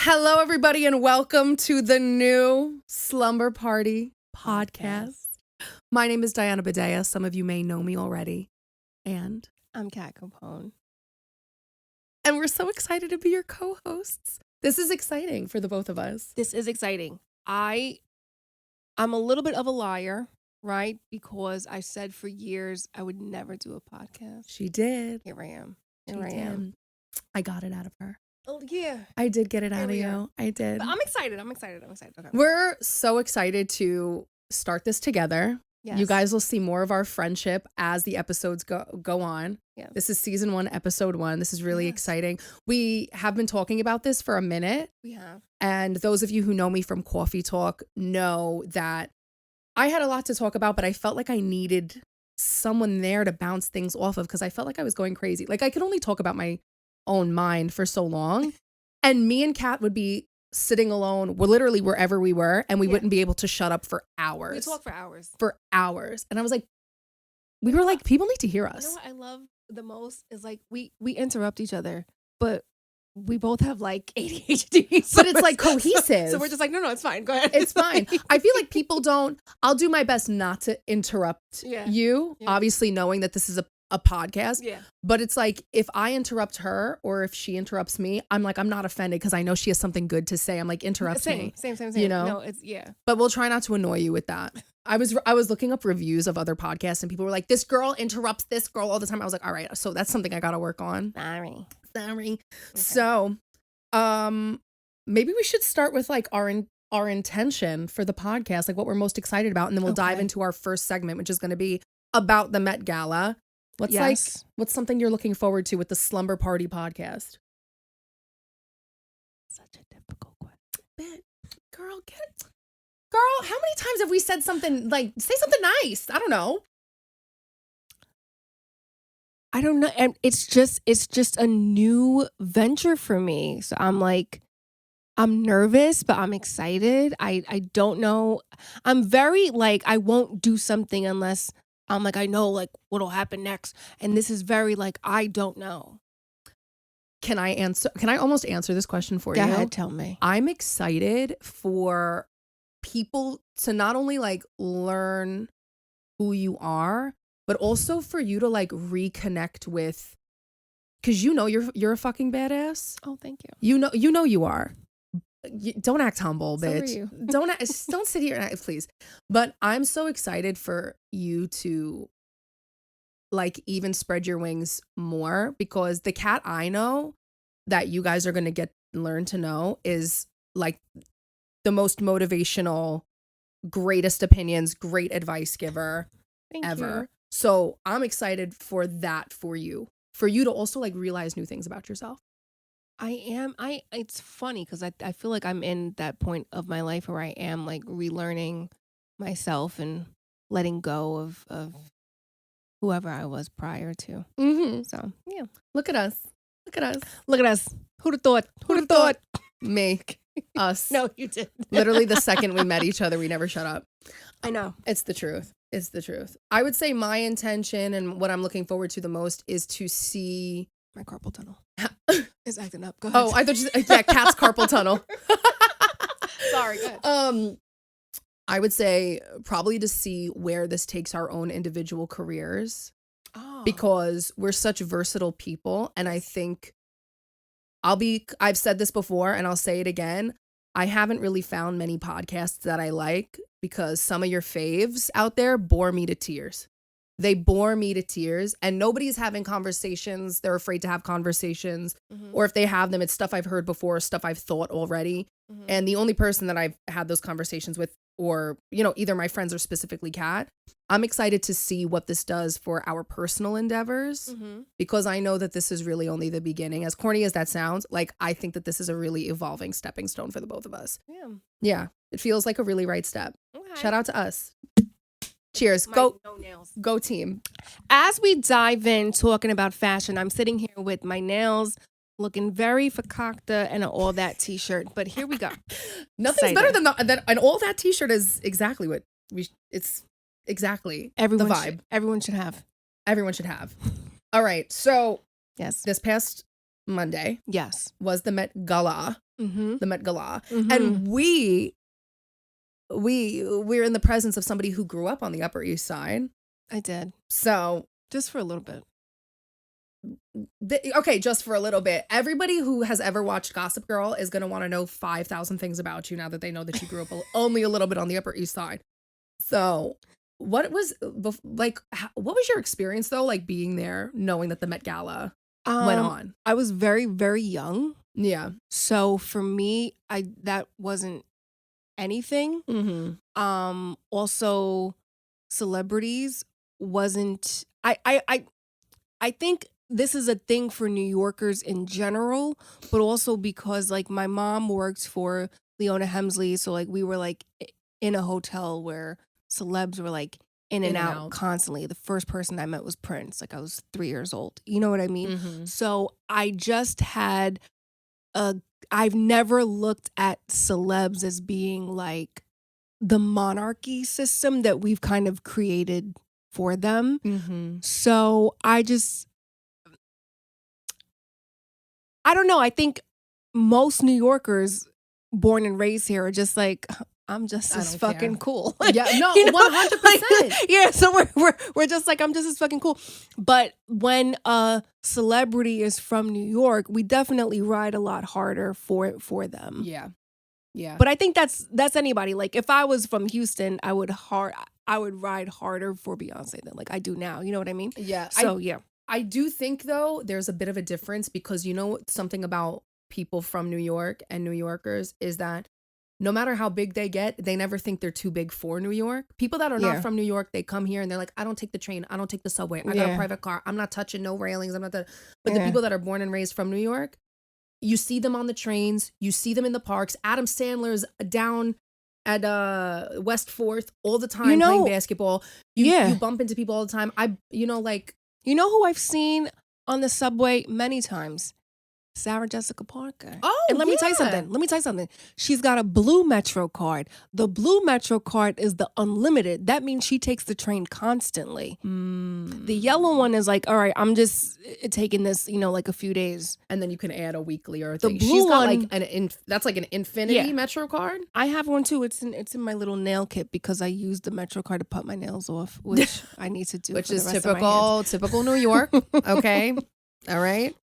Hello, everybody, and welcome to the new Slumber Party podcast. My name is Diana Bidea. Some of you may know me already. And I'm Kat Capone. And we're so excited to be your co-hosts. This is exciting for the both of us. This is exciting. I'm a little bit of a liar, right? Because I said for years I would never do a podcast. She did. Here I am. I got it out of her. Oh, yeah. I did get it out of you. I did. But I'm excited. Okay. We're so excited to start this together. Yes. You guys will see more of our friendship as the episodes go on. Yes. This is season 1, episode 1. This is really exciting. We have been talking about this for a minute. We have. And those of you who know me from Coffee Talk know that I had a lot to talk about, but I felt like I needed someone there to bounce things off of because I felt like I was going crazy. Like I could only talk about my own mind for so long. And me and Kat would be sitting alone, we're literally wherever we were, and we wouldn't be able to shut up for hours. We talk for hours. For hours. And I was like, we were like, people need to hear us. You know what I love the most is like we interrupt each other, but we both have like ADHD. So but it's like cohesive. So we're just like, no, it's fine. Go ahead. It's fine. I feel like people don't, I'll do my best not to interrupt you, obviously knowing that this is a podcast. Yeah. But it's like if I interrupt her or if she interrupts me, I'm like, I'm not offended because I know she has something good to say. I'm like, interrupt me. Same. You know? No, it's But we'll try not to annoy you with that. I was looking up reviews of other podcasts and people were like, this girl interrupts this girl all the time. I was like, all right, so that's something I gotta work on. Sorry. Okay. So maybe we should start with like our intention for the podcast, like what we're most excited about, and then we'll dive into our first segment, which is gonna be about the Met Gala. What's something you're looking forward to with the Slumber Party podcast? Such a difficult question. Girl, get it. Girl, how many times have we said something like, say something nice? I don't know. I don't know. And it's just a new venture for me. So I'm like, I'm nervous, but I'm excited. I don't know. I'm very like, I won't do something unless I'm like, I know like what'll happen next. And this is very like, I don't know. Can I almost answer this question for you? Go ahead, tell me. I'm excited for people to not only like learn who you are, but also for you to like reconnect with, because you know you're a fucking badass. Oh, thank you. You know you are. Don't act humble, bitch. So are you. Don't sit here and act, please. But I'm so excited for you to like even spread your wings more, because the Kat I know that you guys are going to learn to know is like the most motivational, greatest opinions, great advice giver ever. You. So I'm excited for that for you to also like realize new things about yourself. It's funny because I feel like I'm in that point of my life where I am like relearning myself and letting go of whoever I was prior to. Mm-hmm. So, yeah. Look at us. Who'd have thought? Me. Us. No, you did. Literally the second we met each other, we never shut up. I know. It's the truth. I would say my intention and what I'm looking forward to the most is to see my carpal tunnel is acting up. Go ahead. Oh, I thought you said, Kat's carpal tunnel. Sorry, go ahead. I would say probably to see where this takes our own individual careers. Oh. Because we're such versatile people. And I think I've said this before and I'll say it again. I haven't really found many podcasts that I like because some of your faves out there bore me to tears. They bore me to tears and nobody's having conversations. They're afraid to have conversations. Mm-hmm. Or if they have them, it's stuff I've heard before, stuff I've thought already. Mm-hmm. And the only person that I've had those conversations with, or, you know, either my friends or specifically Kat, I'm excited to see what this does for our personal endeavors, because I know that this is really only the beginning. As corny as that sounds, like, I think that this is a really evolving stepping stone for the both of us. Yeah. It feels like a really right step. Okay. Shout out to us. Cheers. Go team. As we dive in talking about fashion, I'm sitting here with my nails looking very fakakta and an all that t-shirt, but here we go. Nothing's better than that. An all that t-shirt is exactly what it's exactly the vibe. Everyone should have. All right. So yes, this past Monday Yes. was the Met Gala. Mm-hmm. The Met Gala. Mm-hmm. And we're in the presence of somebody who grew up on the Upper East Side. I did. So just for a little bit. Okay, just for a little bit. Everybody who has ever watched Gossip Girl is going to want to know 5,000 things about you now that they know that you grew up only a little bit on the Upper East Side. So what was your experience though, like being there, knowing that the Met Gala went on? I was very, very young. Yeah. So for me, that wasn't anything. Mm-hmm. Also, celebrities wasn't. I think this is a thing for New Yorkers in general, but also because like my mom worked for Leona Hemsley, so like we were like in a hotel where celebs were like in and out constantly. The first person I met was Prince. Like I was 3 years old. You know what I mean? Mm-hmm. So I just had I've never looked at celebs as being like the monarchy system that we've kind of created for them. Mm-hmm. So I don't know. I think most New Yorkers born and raised here are just like, I'm just as fucking cool. Yeah, no, 100%. Yeah, so we're just like, I'm just as fucking cool. But when a celebrity is from New York, we definitely ride a lot harder for them. Yeah. Yeah. But I think that's anybody. Like if I was from Houston, I would ride harder for Beyonce than like I do now. You know what I mean? Yeah. So yeah. I do think though there's a bit of a difference because you know something about people from New York and New Yorkers is that no matter how big they get, they never think they're too big for New York. People that are not from New York, they come here and they're like, I don't take the train, I don't take the subway, I got a private car, I'm not touching no railings, I'm not that. But the people that are born and raised from New York, you see them on the trains, you see them in the parks. Adam Sandler's down at West 4th all the time playing basketball. You bump into people all the time. You know who I've seen on the subway many times? Sarah Jessica Parker. Oh, and let me tell you something. She's got a blue Metro card. The blue Metro card is the unlimited. That means she takes the train constantly. The yellow one is like, all right, I'm just taking this, like a few days. And then you can add a weekly or a the thing. Blue She's got one, like that's like an infinity Metro card. I have one too. It's in my little nail kit because I use the Metro card to put my nails off, which I need to do. Which for is the rest of my typical New York. Okay. All right.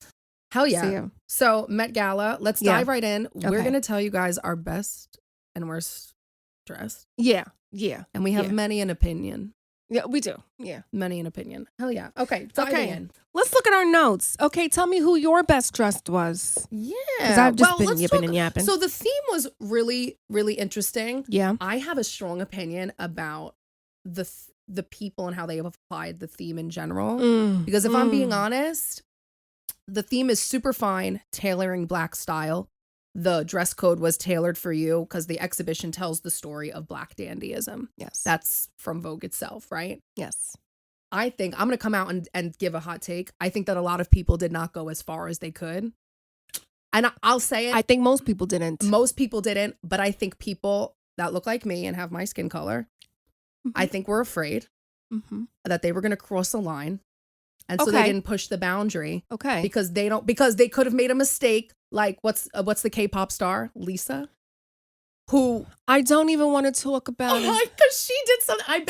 Hell yeah. So Met Gala, let's dive right in. Okay. We're going to tell you guys our best and worst dressed. Yeah. And we have many an opinion. Yeah, we do. Yeah. Many an opinion. Hell yeah. Okay. Diving in. Let's look at our notes. Okay. Tell me who your best dressed was. Yeah. Because I've just been yipping and yapping. So the theme was really, really interesting. Yeah. I have a strong opinion about the people and how they have applied the theme in general. Because if I'm being honest, the theme is super fine, tailoring Black style. The dress code was tailored for you because the exhibition tells the story of Black dandyism. Yes. That's from Vogue itself, right? Yes. I think I'm going to come out and give a hot take. I think that a lot of people did not go as far as they could. And I'll say it. I think most people didn't. Most people didn't, but I think people that look like me and have my skin color, I think were afraid that they were going to cross a line. And so they didn't push the boundary. Okay. Because they could have made a mistake. Like what's the K-pop star? Lisa? Who I don't even want to talk about it. Because she did something. I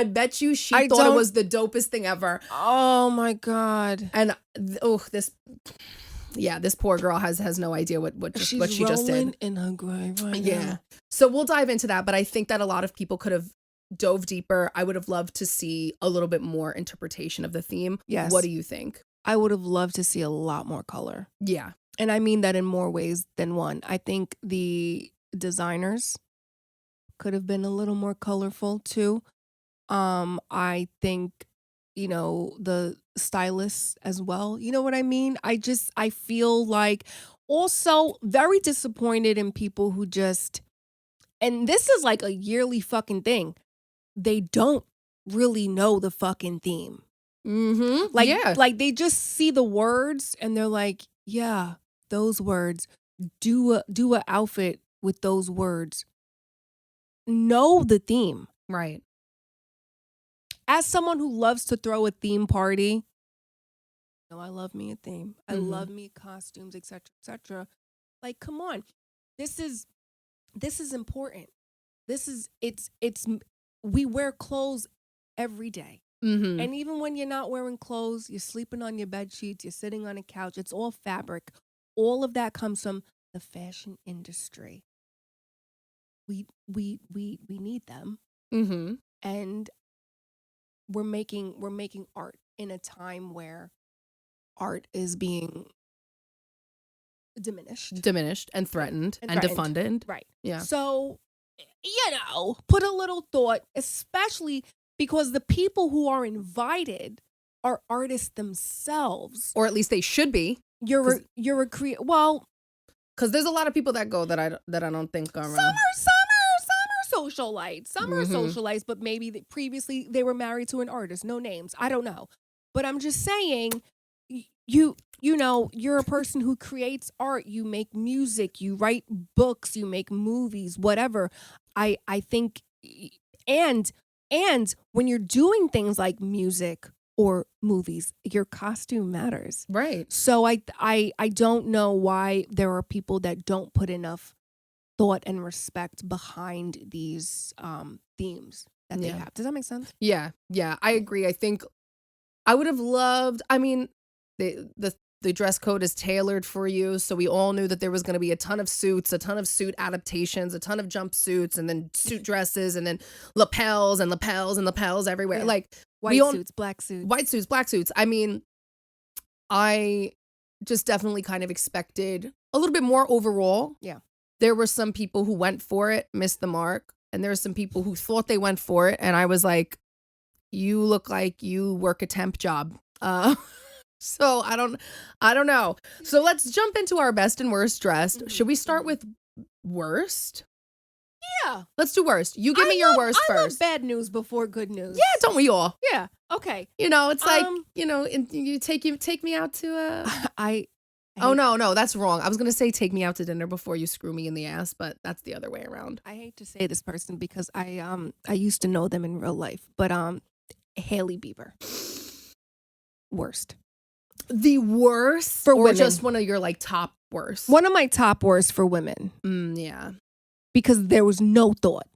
bet you she thought it was the dopest thing ever. Oh my God. And this poor girl has no idea what she just did. In her grave right now. So we'll dive into that, but I think that a lot of people could have dove deeper. I would have loved to see a little bit more interpretation of the theme. Yes. What do you think? I would have loved to see a lot more color. Yeah. And I mean that in more ways than one. I think the designers could have been a little more colorful too. I think, the stylists as well. You know what I mean? I feel like also very disappointed in people who and this is like a yearly fucking thing. They don't really know the fucking theme. Like they just see the words and they're like, yeah, those words. Do a outfit with those words. Know the theme. Right. As someone who loves to throw a theme party, No, I love me a theme. I love me costumes, etc., etc. Like, come on, this is important. It's we wear clothes every day. And even when you're not wearing clothes, you're sleeping on your bed sheets, you're sitting on a couch, it's all fabric. All of that comes from the fashion industry. We need them. And we're making art in a time where art is being diminished and threatened and defunded. Right. Yeah. So, put a little thought, especially because the people who are invited are artists themselves, or at least they should be. You're a well, because there's a lot of people that go that I don't think are some are socialites, socialites, but maybe previously they were married to an artist. No names, I don't know, but I'm just saying, you're a person who creates art. You make music, you write books, you make movies, whatever. I think, and when you're doing things like music or movies, your costume matters. Right. So I don't know why there are people that don't put enough thought and respect behind these themes that they have. Does that make sense? Yeah. I agree. I think I would have loved. I mean, the dress code is tailored for you, so we all knew that there was going to be a ton of suits, a ton of suit adaptations, a ton of jumpsuits, and then suit dresses, and then lapels and lapels and lapels everywhere. Yeah. Like white suits, black suits. I mean, I just definitely kind of expected a little bit more overall. Yeah. There were some people who went for it, missed the mark, and there were some people who thought they went for it, and I was like, you look like you work a temp job. So I don't know. So let's jump into our best and worst dressed. Should we start with worst? Yeah. Let's do worst. You give me your worst first. I love bad news before good news. Yeah, don't we all? Yeah. Okay. It's like, you take me out to Oh no, that's wrong. I was gonna say take me out to dinner before you screw me in the ass, but that's the other way around. I hate to say this person because I used to know them in real life, but Hailey Bieber. Worst. The worst for or women. Just one of your like top worst? One of my top worst for women. Yeah. Because there was no thought.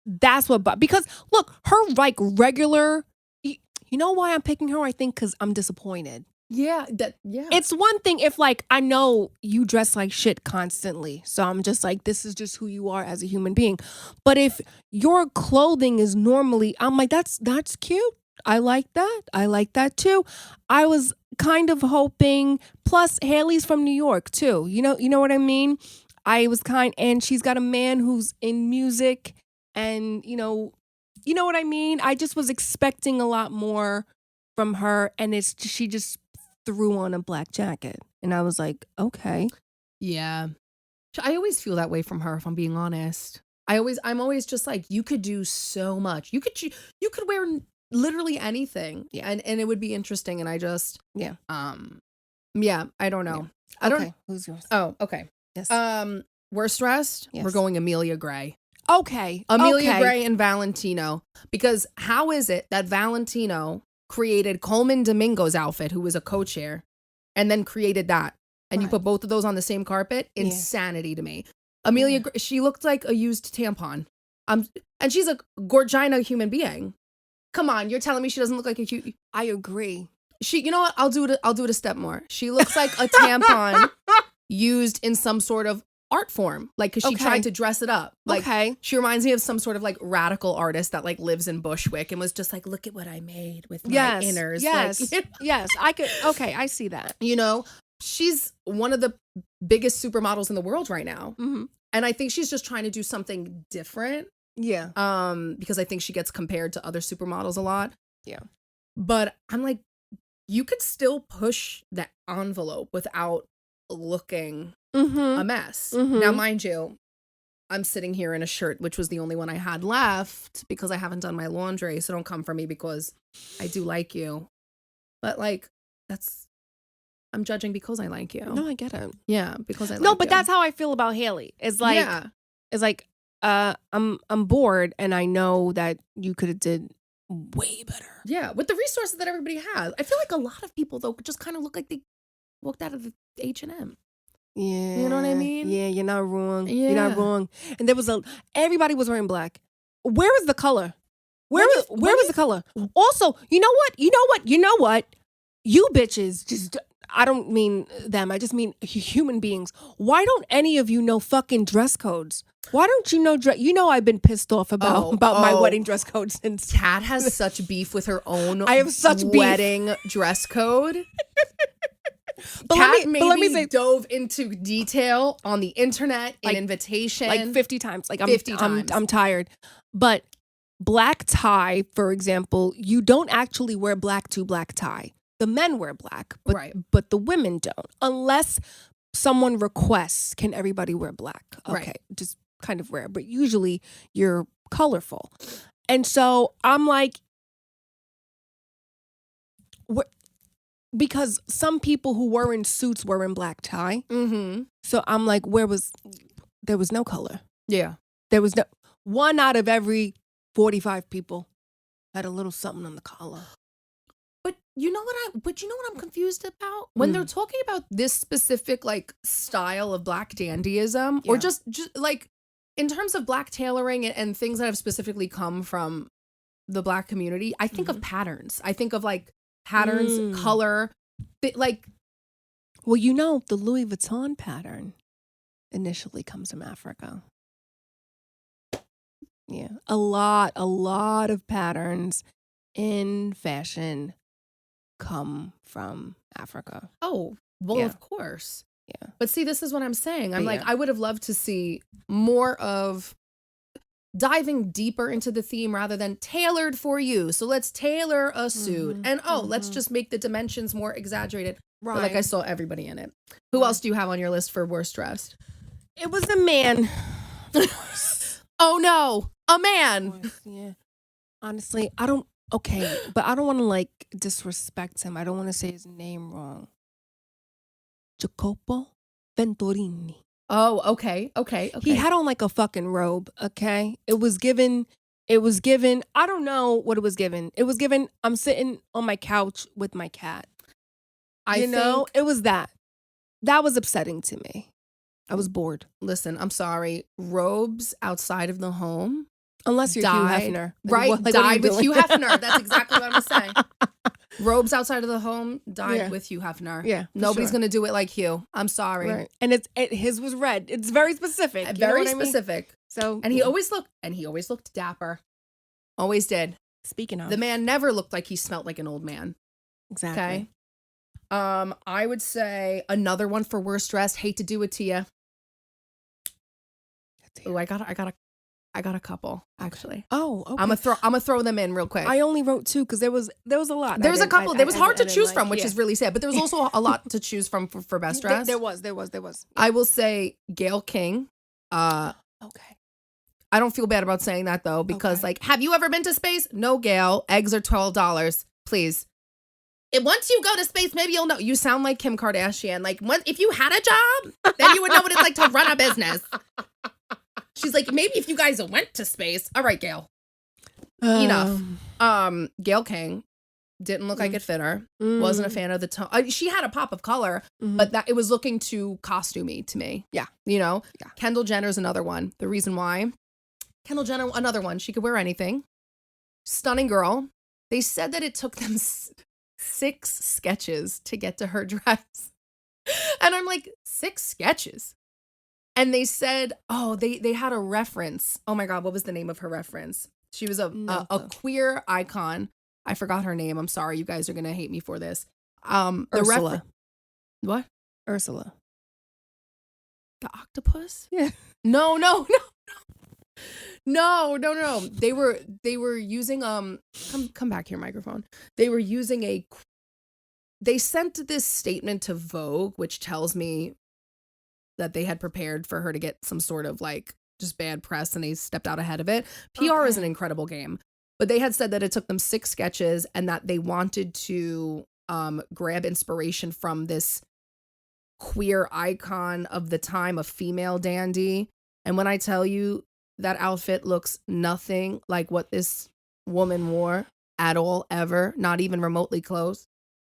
That's what, because look, her like regular, you know why I'm picking her? I think because I'm disappointed. Yeah. It's one thing if like, I know you dress like shit constantly. So I'm just like, this is just who you are as a human being. But if your clothing is normally, I'm like, that's cute. I like that. I like that too. I was kind of hoping, plus Hailey's from New York too. You know what I mean? I was and she's got a man who's in music and you know what I mean? I just was expecting a lot more from her and she just threw on a black jacket and I was like, okay. Yeah. I always feel that way from her if I'm being honest. I'm always just like, you could do so much. You could wear literally anything. Yeah. And it would be interesting. And I just, yeah, I don't know. Yeah. Okay. Who's yours? Oh, okay. Yes. Worst dressed. Yes. We're going Amelia Gray. Okay. Amelia Gray and Valentino. Because how is it that Valentino created Coleman Domingo's outfit, who was a co-chair, and then created that? And you put both of those on the same carpet? Insanity to me. Amelia Gray, she looked like a used tampon. And she's a gorgina human being. Come on, you're telling me she doesn't look like a cute? I agree. You know what? I'll do it a step more. She looks like a tampon used in some sort of art form, like because she tried to dress it up. Like, she reminds me of some sort of like radical artist that like lives in Bushwick and was just like, look at what I made with my inners. Yes, like, yes, I could. Okay, I see that. She's one of the biggest supermodels in the world right now, and I think she's just trying to do something different. Yeah. Because I think she gets compared to other supermodels a lot. Yeah. But I'm like, you could still push the envelope without looking a mess. Now, mind you, I'm sitting here in a shirt, which was the only one I had left because I haven't done my laundry. So don't come for me because I do like you. But like, I'm judging because I like you. No, I get it. Yeah, because I like you. No, but that's how I feel about Hailey. It's like, I'm bored and I know that you could have did way better. Yeah, with the resources that everybody has. I feel like a lot of people, though, just kind of look like they walked out of the H&M. Yeah. You know what I mean? Yeah, you're not wrong. Yeah. You're not wrong. And everybody was wearing black. Where is the color? Where was the color? Also, you know what? You bitches just, I don't mean them. I just mean human beings. Why don't any of you know fucking dress codes? Why don't you know I've been pissed off about my wedding dress code since. Kat has such beef with her own I have such wedding dress code. But Kat let me say, dove into detail on the internet in invitation. Like 50 times. Like 50 times. I'm tired. But black tie, for example, you don't actually wear black to black tie. The men wear black, but the women don't. Unless someone requests, can everybody wear black? Okay, just kind of rare. But usually you're colorful. And so I'm like, because some people who were in suits were in black tie. Mm-hmm. So I'm like, there was no color. Yeah. There was no, one out of every 45 people had a little something on the collar. But you know what I'm confused about? When they're talking about this specific like style of black dandyism, or just like in terms of black tailoring and things that have specifically come from the black community, I think of patterns. I think of like patterns, color, like. Well, you know, the Louis Vuitton pattern initially comes from Africa. Yeah, a lot of patterns in fashion come from Africa. Oh, well, of course. Yeah. But see, this is what I'm saying. I'm like, I would have loved to see more of diving deeper into the theme rather than tailored for you. So let's tailor a suit and let's just make the dimensions more exaggerated. Right. But like I saw everybody in it. Who else do you have on your list for worst dressed? It was a man. Oh no, a man. Yeah. Honestly, I don't want to like disrespect him. I don't want to say his name wrong. Jacopo Venturini. Oh, okay. He had on like a fucking robe, okay? It was given, I don't know what it was given. It was given, I'm sitting on my couch with my cat. It was that. That was upsetting to me. I was bored. Listen, I'm sorry. Robes outside of the home. Unless you're Hugh Hefner. Right, died with Hugh Hefner. That's exactly what I'm saying. Robes outside of the home died with Hugh Hefner. Yeah, nobody's gonna do it like Hugh. I'm sorry. Right. And his was red. It's very specific. Very specific. I mean? So he always looked dapper. Always did. Speaking of, the man never looked like he smelled like an old man. Exactly. Okay. I would say another one for worst dressed. Hate to do it to you. Oh, I got a couple actually. Oh, okay. I'm gonna throw them in real quick. I only wrote two because there was a lot. There was a couple. There was hard to choose from, which is really sad. But there was also a lot to choose from for best dress. There was. I will say Gayle King. Okay. I don't feel bad about saying that though, because like, have you ever been to space? No, Gayle. Eggs are $12. Please. Once you go to space, maybe you'll know. You sound like Kim Kardashian. Like, if you had a job, then you would know what it's like to run a business. She's like, maybe if you guys went to space. All right, Gayle. Enough. Gayle King didn't look like it fit her. Wasn't a fan of the tone. She had a pop of color, but that it was looking too costumey to me. Yeah. Yeah. Kendall Jenner's another one. The reason why. Kendall Jenner, another one. She could wear anything. Stunning girl. They said that it took them 6 sketches to get to her dress. And I'm like, 6 sketches? And they said, they had a reference. Oh my God, what was the name of her reference? She was a queer icon. I forgot her name. I'm sorry. You guys are going to hate me for this. Ursula. What? Ursula. The octopus? Yeah. No. They were using come back here, microphone. They were using they sent this statement to Vogue, which tells me that they had prepared for her to get some sort of like just bad press and they stepped out ahead of it. PR is an incredible game. But they had said that it took them 6 sketches and that they wanted to grab inspiration from this queer icon of the time, a female dandy. And when I tell you that outfit looks nothing like what this woman wore, at all, ever, not even remotely close.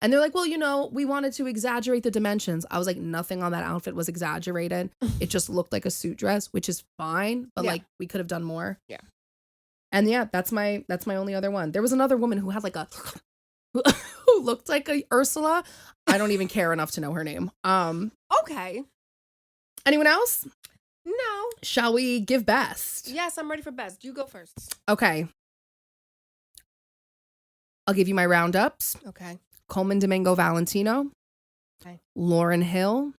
And they're like, well, we wanted to exaggerate the dimensions. I was like, nothing on that outfit was exaggerated. It just looked like a suit dress, which is fine, but like we could have done more. Yeah. And yeah, that's my only other one. There was another woman who had like who looked like a Ursula. I don't even care enough to know her name. Okay. Anyone else? No. Shall we give best? Yes, I'm ready for best. You go first. Okay. I'll give you my roundups. Okay. Coleman Domingo Valentino. Okay. Lauryn Hill.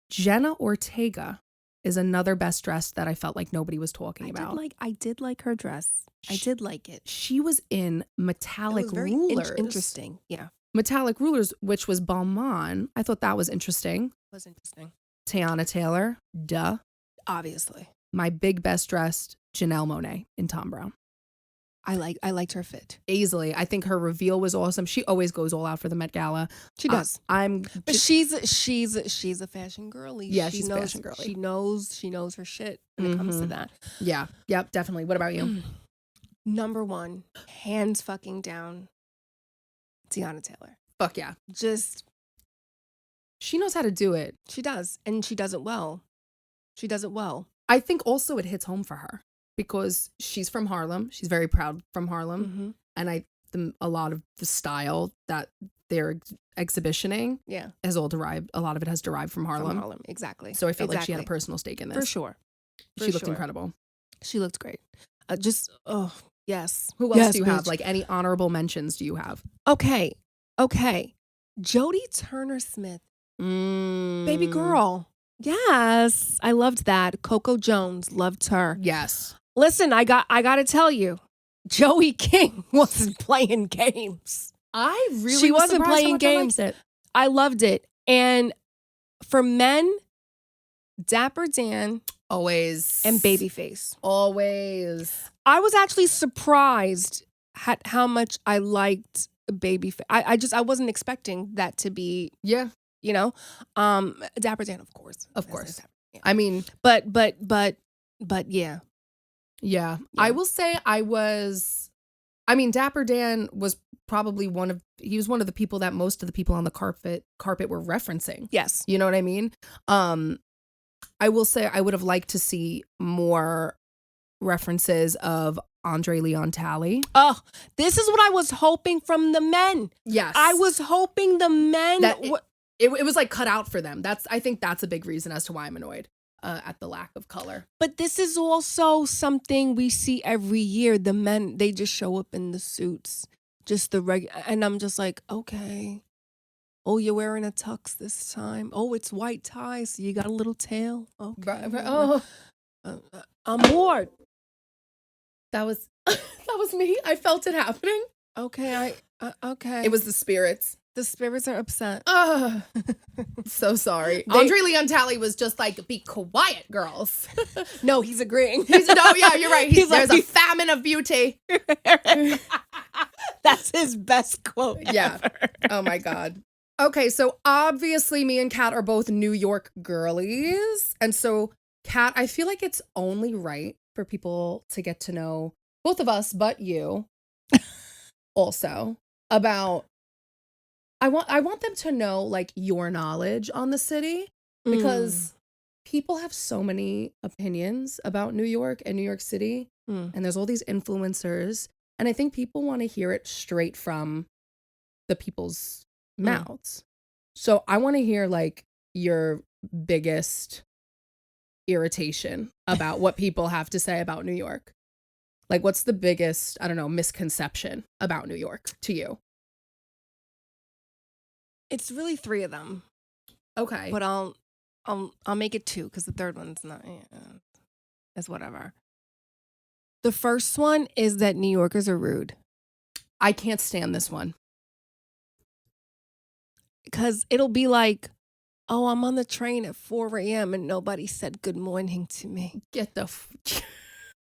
Jenna Ortega is another best dressed that I felt like nobody was talking about. I did like her dress. I did like it. She was in metallic It was very rulers. interesting. Yeah. Metallic rulers, which was Balmain. I thought that was interesting. It was interesting. Tiana Taylor. Duh. Obviously. My big best dressed, Janelle Monáe in Tom Brown. I liked her fit. Easily. I think her reveal was awesome. She always goes all out for the Met Gala. She does. But she's a fashion girly. Yeah, she's a fashion girly. She knows her shit when it comes to that. Yeah. Yep, definitely. What about you? Number one, hands fucking down, Tiana Taylor. Fuck yeah. Just she knows how to do it. She does, and she does it well. She does it well. I think also it hits home for her because she's from Harlem. She's very proud from Harlem. And a lot of the style that they're exhibitioning has a lot of it has derived from Harlem. From Harlem, exactly. So I felt like she had a personal stake in this. For sure. She looked incredible. She looked great. Yes. Who else do you have? Like, any honorable mentions do you have? Okay. Jodie Turner-Smith. Baby girl. Yes. I loved that. Coco Jones. Loved her. Yes. Listen, I got to tell you, Joey King wasn't playing games. She wasn't playing games. I loved it. And for men, Dapper Dan. Always. And Babyface. Always. I was actually surprised at how much I liked Babyface. I wasn't expecting that to be. Yeah. Dapper Dan, of course. Of course. Yeah. I mean. But yeah. Yeah. I will say Dapper Dan was probably one of the people that most of the people on the carpet were referencing. Yes. You know what I mean? I will say I would have liked to see more references of Andre Leon Talley. Oh, this is what I was hoping from the men. Yes. I was hoping the men. It was like cut out for them. I think that's a big reason as to why I'm annoyed at the lack of color. But this is also something we see every year. The men, they just show up in the suits. Just the regular. And I'm just like, okay. Oh, you're wearing a tux this time. Oh, it's white tie, so you got a little tail. Okay. Oh. I'm bored. That was me. I felt it happening. Okay, okay. It was the spirits. The spirits are upset. So sorry. Andre Leon Talley was just like, be quiet, girls. No, he's agreeing. Yeah, you're right. There's a famine of beauty. That's his best quote Yeah. ever. Oh my God. Okay, so obviously me and Kat are both New York girlies. And so, Kat, I feel like it's only right for people to get to know both of us, but you also, about I want them to know like your knowledge on the city, because people have so many opinions about New York and New York City, and there's all these influencers, and I think people want to hear it straight from the people's mouths. So I want to hear like your biggest irritation about what people have to say about New York. Like, what's the biggest, I don't know, misconception about New York to you? It's really 3 of them. Okay. But I'll make it 2 because the third one's not. It's whatever. The first one is that New Yorkers are rude. I can't stand this one. Because it'll be like, oh, I'm on the train at 4 a.m. and nobody said good morning to me. Get the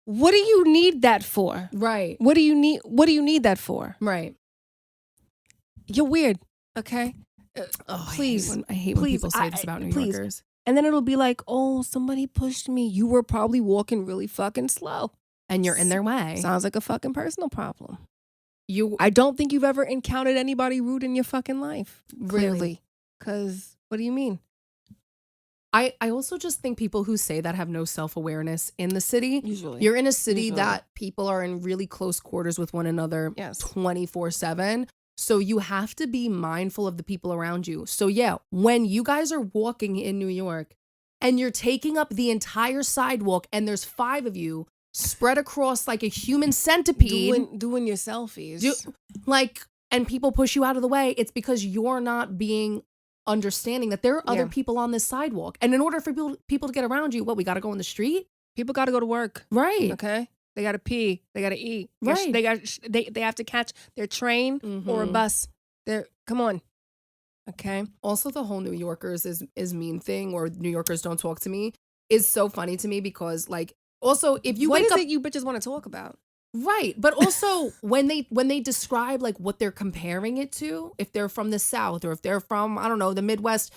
What do you need that for? Right. What do you need that for? Right. You're weird. Okay. Please. I hate when people say this about New Yorkers. And then it'll be like, oh, somebody pushed me. You were probably walking really fucking slow. and you're in their way. Sounds like a fucking personal problem. You, I don't think you've ever encountered anybody rude in your fucking life. Really? Clearly. Because what do you mean? I also just think people who say that have no self-awareness in the city. Usually. You're in a city that people are in really close quarters with one another 24/7. So you have to be mindful of the people around you. So yeah, when you guys are walking in New York and you're taking up the entire sidewalk and there's 5 of you spread across like a human centipede. Doing your selfies. And people push you out of the way, it's because you're not being understanding that there are other people on this sidewalk. And in order for people to get around you, we got to go in the street? People got to go to work. Right. Okay? They got to pee. They got to eat. Right. They have to catch their train or a bus. Come on. Okay? Also, the whole New Yorkers is mean thing, or New Yorkers don't talk to me, is so funny to me because, like, also, if you what wake is up, it you bitches want to talk about? Right. But also when they describe like what they're comparing it to, if they're from the South or if they're from, I don't know, the Midwest,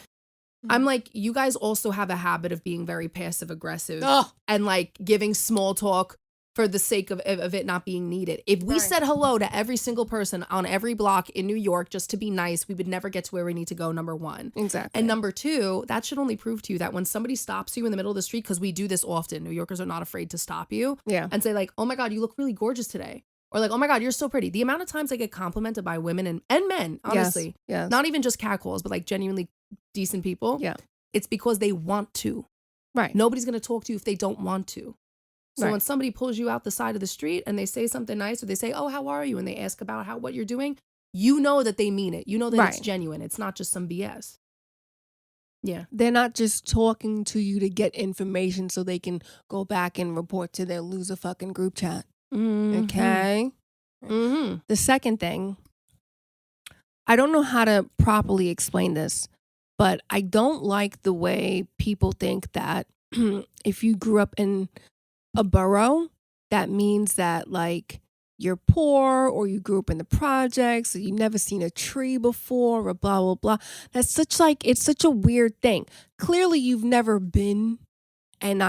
I'm like, you guys also have a habit of being very passive aggressive and like giving small talk for the sake of it not being needed. If we said hello to every single person on every block in New York just to be nice, we would never get to where we need to go, number one. Exactly. And number two, that should only prove to you that when somebody stops you in the middle of the street, because we do this often, New Yorkers are not afraid to stop you and say like, oh my God, you look really gorgeous today. Or like, oh my God, you're so pretty. The amount of times I get complimented by women and men, honestly, not even just catcalls, but like genuinely decent people. Yeah. It's because they want to. Right. Nobody's going to talk to you if they don't want to. So when somebody pulls you out the side of the street and they say something nice, or they say, oh, how are you? And they ask about what you're doing, you know that they mean it. You know that it's genuine. It's not just some BS. Yeah. They're not just talking to you to get information so they can go back and report to their loser fucking group chat. Mm-hmm. Okay? Mm-hmm. The second thing, I don't know how to properly explain this, but I don't like the way people think that if you grew up in a borough, that means that like you're poor or you grew up in the projects or you've never seen a tree before or blah, blah, blah. That's it's such a weird thing. Clearly you've never been, and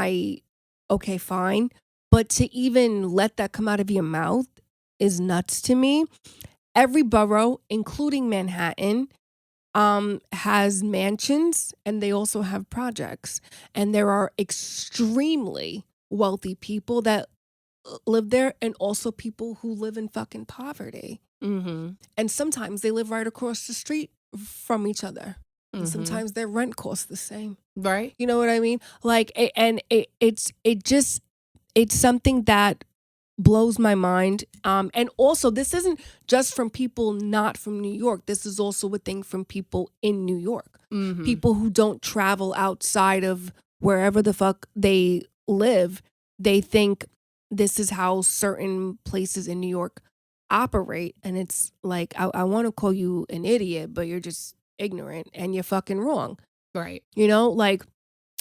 okay, fine. But to even let that come out of your mouth is nuts to me. Every borough, including Manhattan, has mansions and they also have projects. And there are extremely wealthy people that live there and also people who live in fucking poverty. Mm-hmm. And sometimes they live right across the street from each other. Mm-hmm. And sometimes their rent costs the same. Right. You know what I mean? Like, it's something that blows my mind. And also, this isn't just from people not from New York. This is also a thing from people in New York. Mm-hmm. People who don't travel outside of wherever the fuck they live. They think this is how certain places in New York operate. And it's like, I want to call you an idiot, but you're just ignorant and you're fucking wrong. Right. You know, like,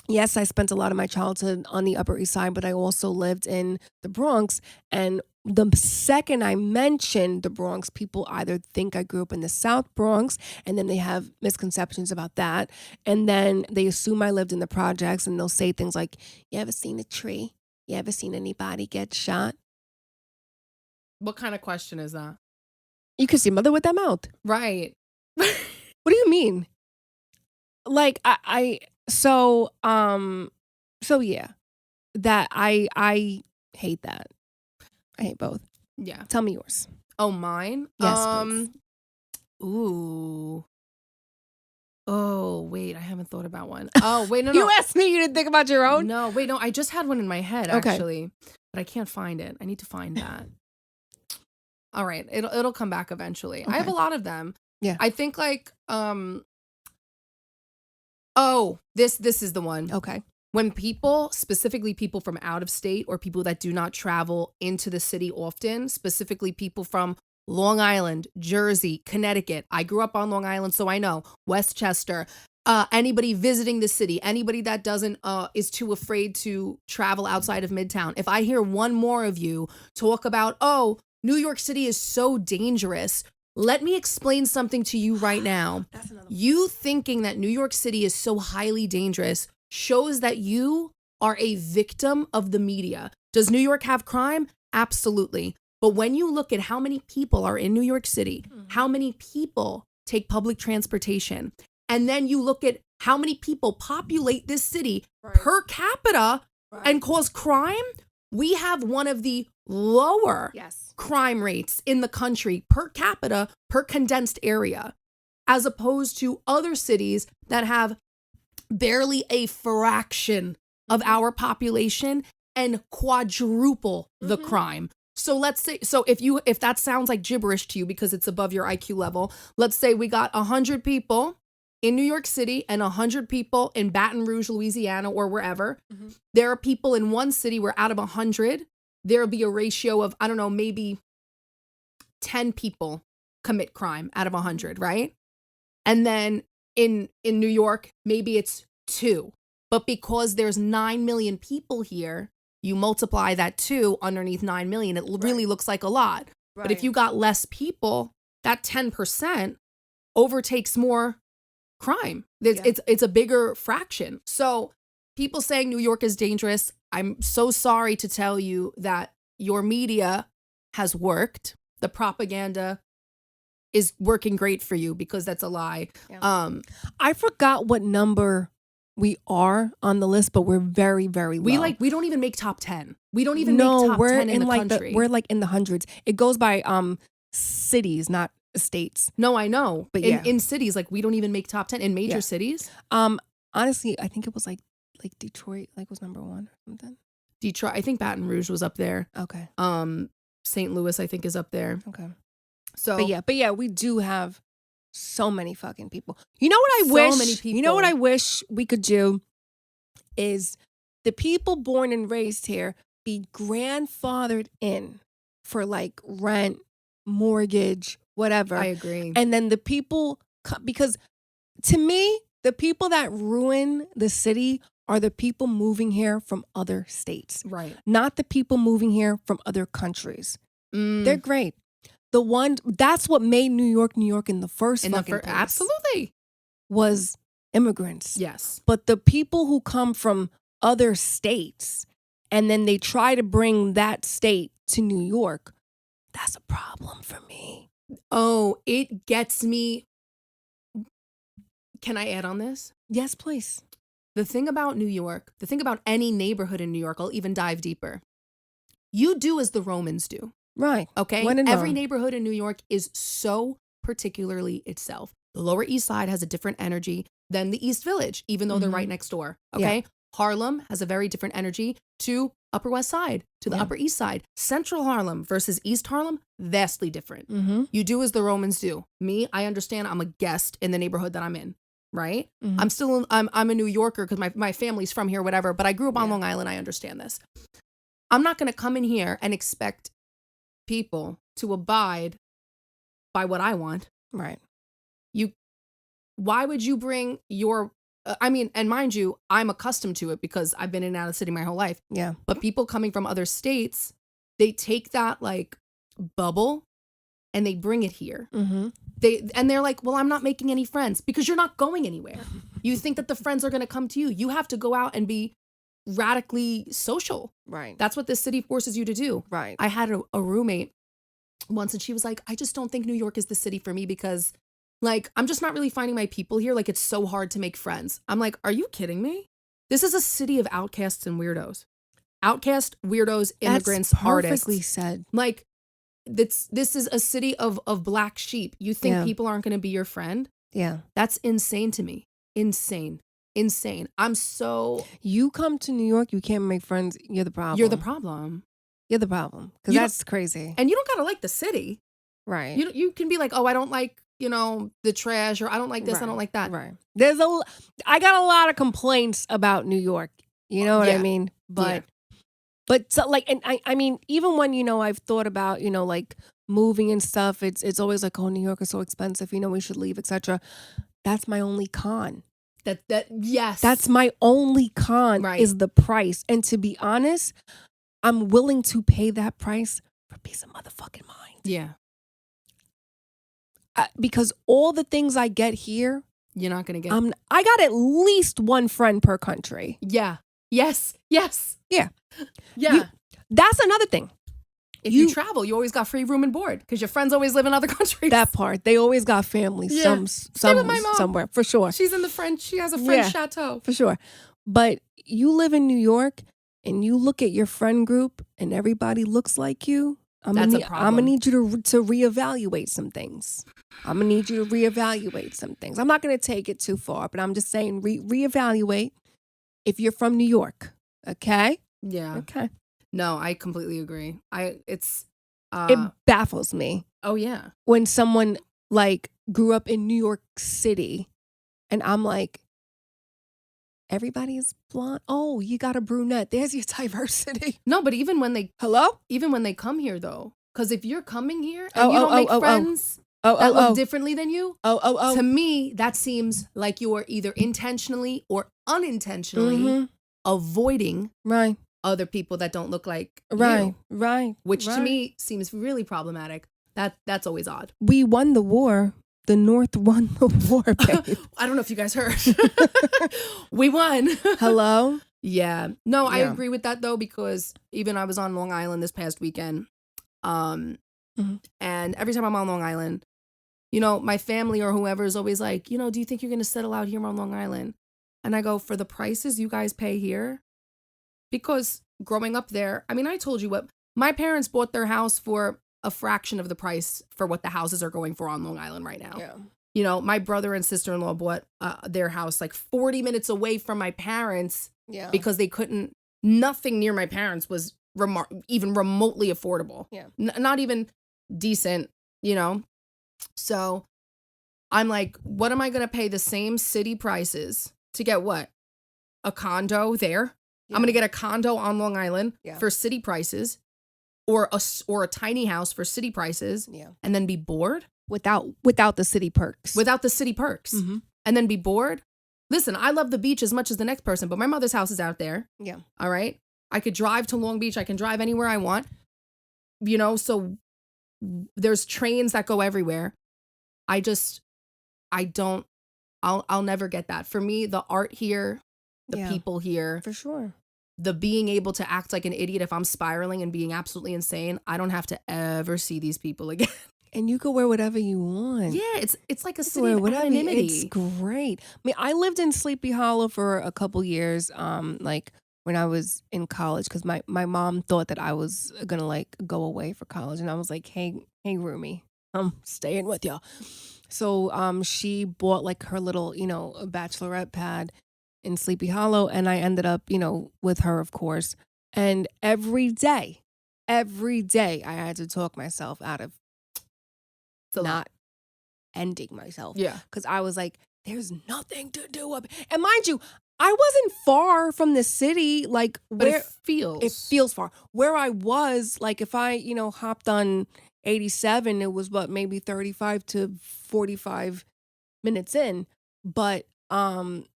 yes, I spent a lot of my childhood on the Upper East Side, but I also lived in the Bronx. And the second I mention the Bronx, people either think I grew up in the South Bronx, and then they have misconceptions about that. And then they assume I lived in the projects, and they'll say things like, you ever seen a tree? You ever seen anybody get shot? What kind of question is that? You kiss your mother with that mouth. Right. What do you mean? Like, So yeah, that I hate that. I hate both. Yeah. Tell me yours. Oh, mine? Yes, please. Ooh. Oh, wait, I haven't thought about one. Oh, wait, no. You asked me, you didn't think about your own? No, wait, no, I just had one in my head, actually. But I can't find it. I need to find that. All right, it'll come back eventually. Okay. I have a lot of them. Yeah. I think like, this is the one. Okay. When people, specifically people from out of state or people that do not travel into the city often, specifically people from Long Island, Jersey, Connecticut. I grew up on Long Island, so I know. Westchester. Anybody visiting the city, anybody that doesn't is too afraid to travel outside of Midtown. If I hear one more of you talk about, oh, New York City is so dangerous, let me explain something to you right now. You thinking that New York City is so highly dangerous shows that you are a victim of the media. Does New York have crime? Absolutely. But when you look at how many people are in New York City, how many people take public transportation, and then you look at how many people populate this city per capita and cause crime, we have one of the lower crime rates in the country per capita, per condensed area, as opposed to other cities that have barely a fraction of our population and quadruple the crime. So let's say, if that sounds like gibberish to you because it's above your IQ level, let's say we got 100 people in New York City and 100 people in Baton Rouge, Louisiana, or wherever. There are people in one city where out of 100, there'll be a ratio of, I don't know, maybe 10 people commit crime out of 100, right? And then in New York, maybe it's 2. But because there's 9 million people here, you multiply that 2 underneath 9 million, it really looks like a lot. But if you got less people, that 10% overtakes more crime. It's a bigger fraction. So people saying New York is dangerous, I'm so sorry to tell you that your media has worked. The propaganda is working great for you because that's a lie. I forgot what number we are on the list, but we're very, very low. We don't even make top 10. We don't even make top 10 in the country. We're like in the hundreds. It goes by cities, not states. No, I know. But in cities, like we don't even make top 10 in major cities. Honestly, I think it was like Detroit, like was number 1 or something. Detroit, I think Baton Rouge was up there. Okay. St. Louis, I think, is up there. Okay. So but yeah, we do have so many fucking people. You know what I wish? Many people. You know what I wish we could do is the people born and raised here be grandfathered in for like rent, mortgage, whatever. I agree. And then the people, because to me, the people that ruin the city are the people moving here from other states. Right. Not the people moving here from other countries. They're great. That's what made New York in the first fucking place. Absolutely. Was immigrants. Yes. But the people who come from other states and then they try to bring that state to New York, that's a problem for me. Oh, it gets me. Can I add on this? Yes, please. The thing about New York, the thing about any neighborhood in New York, I'll even dive deeper. You do as the Romans do. Right. Okay. Every neighborhood in New York is so particularly itself. The Lower East Side has a different energy than the East Village, even though they're right next door. Okay. Yeah. Harlem has a very different energy to Upper West Side, to the Upper East Side. Central Harlem versus East Harlem, vastly different. You do as the Romans do. Me, I understand I'm a guest in the neighborhood that I'm in. Right. I'm a New Yorker because my family's from here, whatever. But I grew up on Long Island. I understand this. I'm not going to come in here and expect people to abide by what I want. Right. Why would you bring your, and mind you, I'm accustomed to it because I've been in and out of the city my whole life. Yeah. But people coming from other states, they take that like bubble and they bring it here. They're like, well, I'm not making any friends because you're not going anywhere. You think that the friends are going to come to you. You have to go out and be radically social. Right. That's what this city forces you to do. Right. I had a roommate once and she was like, I just don't think New York is the city for me because like, I'm just not really finding my people here. Like, it's so hard to make friends. I'm like, are you kidding me? This is a city of outcasts and weirdos. Outcast, weirdos, immigrants, That's artists. perfectly said. Like, this is a city of black sheep. You think people aren't going to be your friend? Yeah. That's insane to me. Insane. I'm so... You come to New York, you can't make friends. You're the problem. You're the problem. You're the problem. Because that's crazy. And you don't got to like the city. Right. You can be like, oh, I don't like, the trash, or I don't like this, I don't like that. Right. I got a lot of complaints about New York. You know what I mean? But so like, and I mean, even when, I've thought about, like moving and stuff, it's always like, oh, New York is so expensive, we should leave, etc. That's my only con. Yes. That's my only con is the price. And to be honest, I'm willing to pay that price for peace of motherfucking mind. Yeah. Because all the things I get here, you're not going to get. I got at least one friend per country. Yeah. Yes. Yeah. Yeah. That's another thing. If you travel, you always got free room and board because your friends always live in other countries. That part. They always got family. Yeah. Stay with my mom. Somewhere, for sure. She has a French chateau. For sure. But you live in New York and you look at your friend group and everybody looks like you. I'm That's gonna a problem. I'm gonna need you to reevaluate some things. I'm not gonna take it too far, but I'm just saying reevaluate if you're from New York. Okay? Yeah. Okay. No, I completely agree. It baffles me. Oh yeah. When someone like grew up in New York City and I'm like, everybody is blonde. Oh, you got a brunette. There's your diversity. No, but even when they come here though, because if you're coming here and you don't make friends that look differently than you, to me that seems like you are either intentionally or unintentionally avoiding other people that don't look like you. Right. Which to me seems really problematic. That's always odd. We won the war. The North won the war, babe. I don't know if you guys heard. We won. Hello? Yeah. No, I agree with that though, because even I was on Long Island this past weekend. And every time I'm on Long Island, my family or whoever is always like, do you think you're going to settle out here on Long Island? And I go, for the prices you guys pay here? Because growing up there, I mean, I told you what, my parents bought their house for a fraction of the price for what the houses are going for on Long Island right now. Yeah. My brother and sister-in-law bought their house like 40 minutes away from my parents because they couldn't, nothing near my parents was even remotely affordable. Yeah. Not even decent, So I'm like, what am I going to pay the same city prices to get what? A condo there? Yeah. I'm going to get a condo on Long Island for city prices or a tiny house for city prices and then be bored? Without the city perks. Without the city perks. Mm-hmm. And then be bored? Listen, I love the beach as much as the next person, but my mother's house is out there. Yeah. All right? I could drive to Long Beach. I can drive anywhere I want. So there's trains that go everywhere. I'll never get that. For me, the art here, the people here. For sure. The being able to act like an idiot if I'm spiraling and being absolutely insane. I don't have to ever see these people again. And you can wear whatever you want. Yeah, it's like a city of anonymity. It's great. I mean, I lived in Sleepy Hollow for a couple years, like when I was in college, because my mom thought that I was gonna like go away for college, and I was like, hey, roomie, I'm staying with y'all. So she bought like her little, a bachelorette pad in Sleepy Hollow, and I ended up, with her, of course. And every day, I had to talk myself out of not ending myself. Yeah. Because I was like, there's nothing to do up. And mind you, I wasn't far from the city. Like, but where it feels far. Where I was, like, if I, hopped on 87, it was maybe 35 to 45 minutes in. But on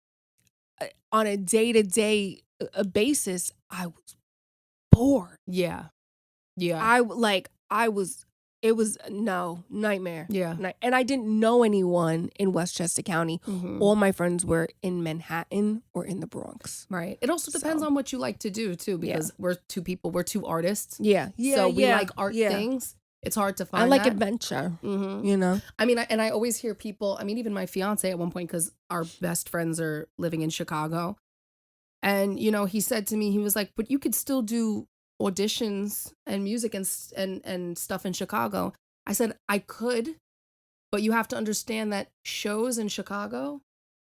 a day-to-day basis, I was bored. Yeah. It was nightmare. Yeah. And I didn't know anyone in Westchester County. Mm-hmm. All my friends were in Manhattan or in the Bronx. Right. It also depends on what you like to do too, because we're two artists. Yeah. So we like art things. It's hard to find. I like adventure. Mm-hmm. I mean, and I always hear people, I mean, even my fiance at one point, because our best friends are living in Chicago. And, he said to me, he was like, but you could still do auditions and music and stuff in Chicago. I said, I could, but you have to understand that shows in Chicago,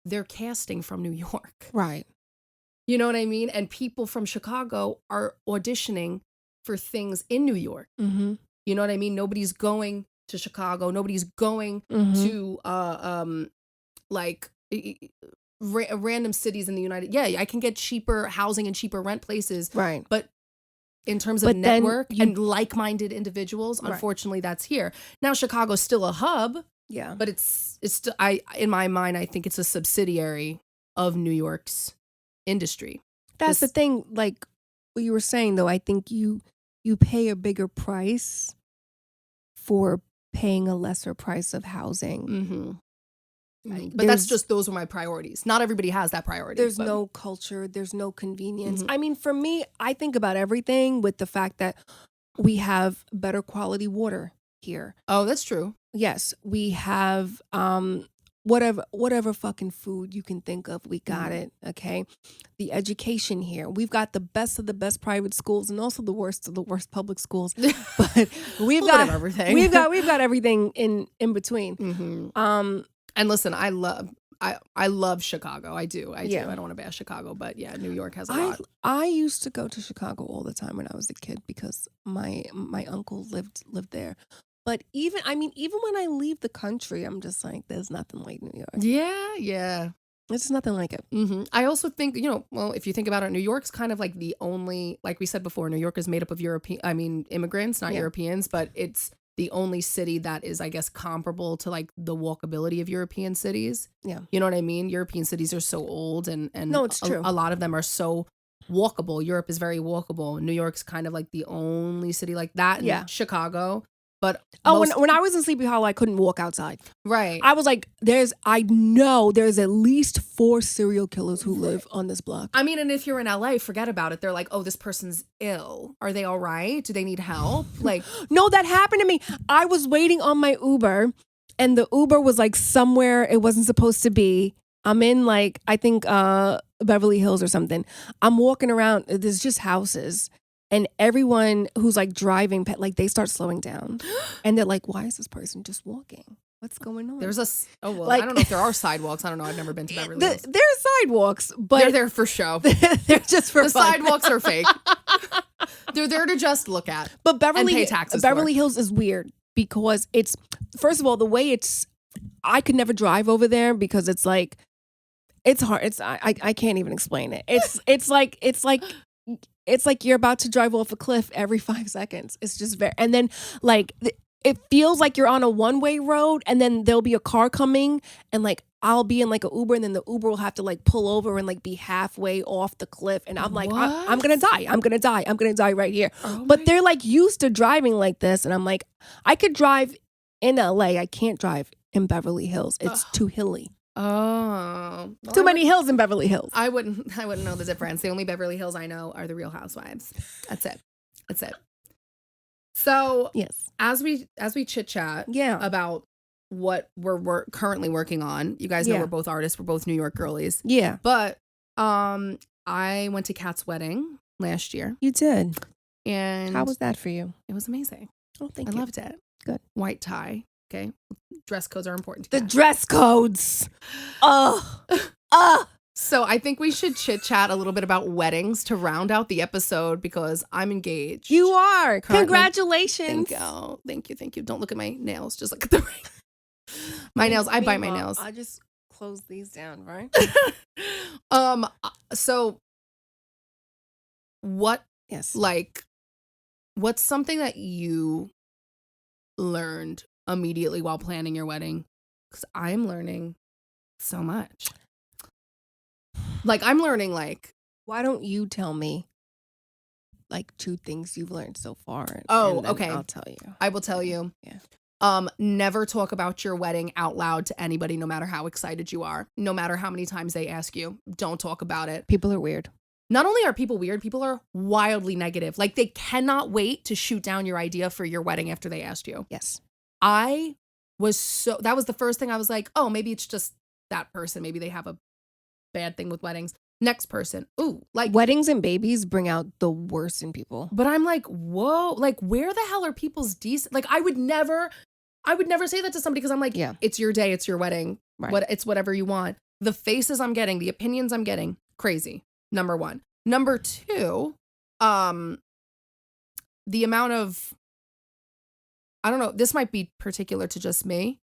they're casting from New York. Right. You know what I mean? And people from Chicago are auditioning for things in New York. Mm-hmm. You know what I mean? Nobody's going to Chicago. Nobody's going to random cities in the United. Yeah, I can get cheaper housing and cheaper rent places. Right. But in terms of network and like-minded individuals, unfortunately, that's here. Now, Chicago's still a hub. Yeah. But it's still, in my mind, I think it's a subsidiary of New York's industry. That's the thing. Like what you were saying, though, I think you pay a bigger price for paying a lesser price of housing. Mm-hmm. But those were my priorities. Not everybody has that priority. There's no culture. There's no convenience. Mm-hmm. I mean, for me, I think about everything with the fact that we have better quality water here. Oh, that's true. Yes, we have whatever fucking food you can think of, we got it. Okay, the education here, we've got the best of the best private schools and also the worst of the worst public schools. But we've got everything. we've got everything in between. Mm-hmm. And listen, I love Chicago. I do. I don't want to bash Chicago, but yeah, New York has a lot. I used to go to Chicago all the time when I was a kid because my uncle lived there. But even when I leave the country, I'm just like, there's nothing like New York. Yeah. It's nothing like it. Mm-hmm. I also think, if you think about it, New York's kind of like the only, like we said before, New York is made up of immigrants, not Europeans, but it's the only city that is, I guess, comparable to like the walkability of European cities. Yeah. You know what I mean? European cities are so old and no, it's true. A lot of them are so walkable. Europe is very walkable. New York's kind of like the only city like that. And Chicago. But when I was in Sleepy Hollow, I couldn't walk outside. Right. I was like, I know there's at least 4 serial killers who live on this block. I mean, and if you're in LA, forget about it. They're like, oh, this person's ill. Are they all right? Do they need help? Like, no, that happened to me. I was waiting on my Uber and the Uber was like somewhere it wasn't supposed to be. I'm in like, I think Beverly Hills or something. I'm walking around. There's just houses. And everyone who's like driving, like they start slowing down. And they're like, why is this person just walking? What's going on? There's I don't know if there are sidewalks. I don't know. I've never been to Beverly Hills. There are sidewalks, but they're there for show. They're just for the fun. Sidewalks are fake. They're there to just look at. But and pay taxes Beverly Hills is weird because it's, first of all, the way I could never drive over there because it's like, it's hard. I can't even explain it. It's like you're about to drive off a cliff every 5 seconds. It's just and then like it feels like you're on a one-way road and then there'll be a car coming and like I'll be in like an Uber and then the Uber will have to like pull over and like be halfway off the cliff. And I'm like, I'm going to die right here. But they're like used to driving like this. And I'm like, I could drive in LA. I can't drive in Beverly Hills. It's too hilly. Oh, well, too many hills in Beverly Hills. I wouldn't know the difference. The only Beverly Hills I know are the Real Housewives. That's it. So yes, as we chit chat, about what we're currently working on. You guys know we're both artists. We're both New York girlies. Yeah, but I went to Kat's wedding last year. You did, and how was that for you? It was amazing. Oh, thank you. I loved it. Good. White tie. Okay. Dress codes are important. The dress codes. So I think we should chit chat a little bit about weddings to round out the episode because I'm engaged. You are. Congratulations. Thank you. Don't look at my nails. Just look at the ring. My nails. I bite my nails. I just close these down, right? So what? Yes. Like, what's something that you learned immediately while planning your wedding? Because I'm learning so much. Like, I'm learning, like... Why don't you tell me, like, 2 things you've learned so far? Okay. I'll tell you. I will tell you. Yeah. Never talk about your wedding out loud to anybody, no matter how excited you are. No matter how many times they ask you. Don't talk about it. People are weird. Not only are people weird, people are wildly negative. Like, they cannot wait to shoot down your idea for your wedding after they asked you. Yes. That was the first thing I was like, oh, maybe it's just that person. Maybe they have a bad thing with weddings. Next person. Ooh, like weddings and babies bring out the worst in people. But I'm like, whoa, like where the hell are people's decent? Like I would never say that to somebody because I'm like, it's your day, it's your wedding. Right. It's whatever you want. The faces I'm getting, the opinions I'm getting, crazy. Number 1. Number 2, the amount of, I don't know, this might be particular to just me